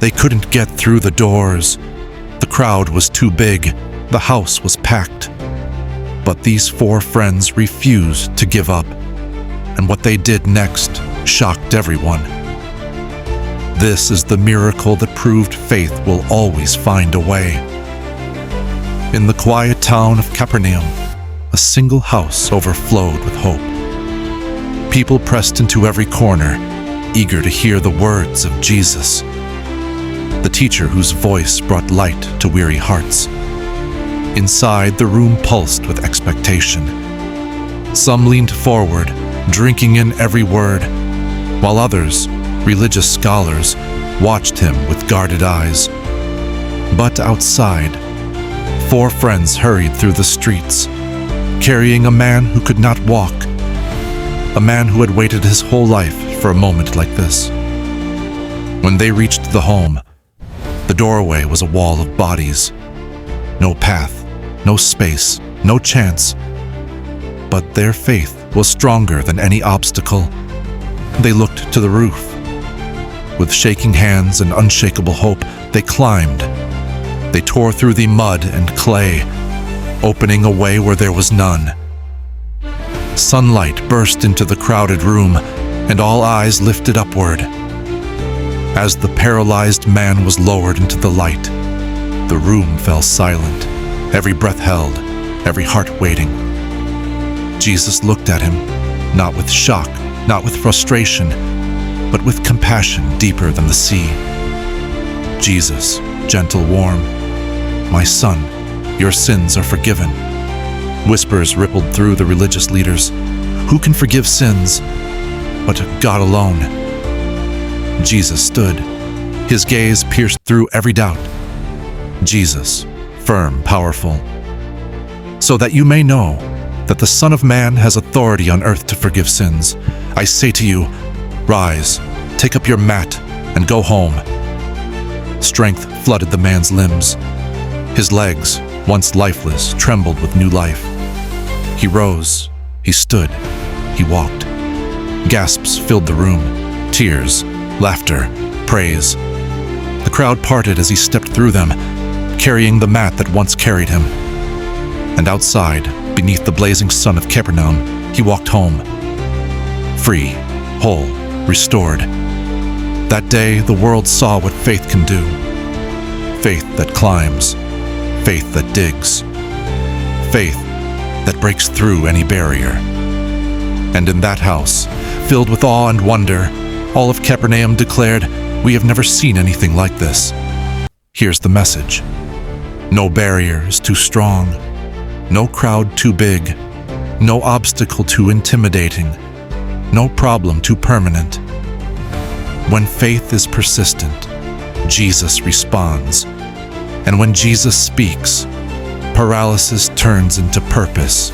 They couldn't get through the doors. The crowd was too big. The house was packed. But these 4 friends refused to give up, and what they did next shocked everyone. This is the miracle that proved faith will always find a way. In the quiet town of Capernaum, a single house overflowed with hope. People pressed into every corner, eager to hear the words of Jesus, the teacher whose voice brought light to weary hearts. Inside, the room pulsed with expectation. Some leaned forward, drinking in every word, while others, religious scholars, watched him with guarded eyes. But outside, 4 friends hurried through the streets, carrying a man who could not walk, a man who had waited his whole life for a moment like this. When they reached the home, the doorway was a wall of bodies. No path, no space, no chance. But their faith was stronger than any obstacle. They looked to the roof. With shaking hands and unshakable hope, they climbed. They tore through the mud and clay, opening a way where there was none. Sunlight burst into the crowded room, and all eyes lifted upward. As the paralyzed man was lowered into the light, the room fell silent, every breath held, every heart waiting. Jesus looked at him, not with shock, not with frustration, but with compassion deeper than the sea. Jesus, gentle, warm, "My son, your sins are forgiven." Whispers rippled through the religious leaders. Who can forgive sins but God alone? Jesus stood. His gaze pierced through every doubt. Jesus, firm, powerful. "So that you may know that the Son of Man has authority on earth to forgive sins, I say to you, rise, take up your mat, and go home." Strength flooded the man's limbs. His legs, once lifeless, trembled with new life. He rose, he stood, he walked. Gasps filled the room, tears, laughter, praise. The crowd parted as he stepped through them, carrying the mat that once carried him. And outside, beneath the blazing sun of Capernaum, he walked home. Free, whole, restored. That day, the world saw what faith can do. Faith that climbs, faith that digs, faith that breaks through any barrier. And in that house, filled with awe and wonder, all of Capernaum declared, "We have never seen anything like this." Here's the message. No barrier is too strong, no crowd too big, no obstacle too intimidating, no problem too permanent. When faith is persistent, Jesus responds. And when Jesus speaks, paralysis turns into purpose,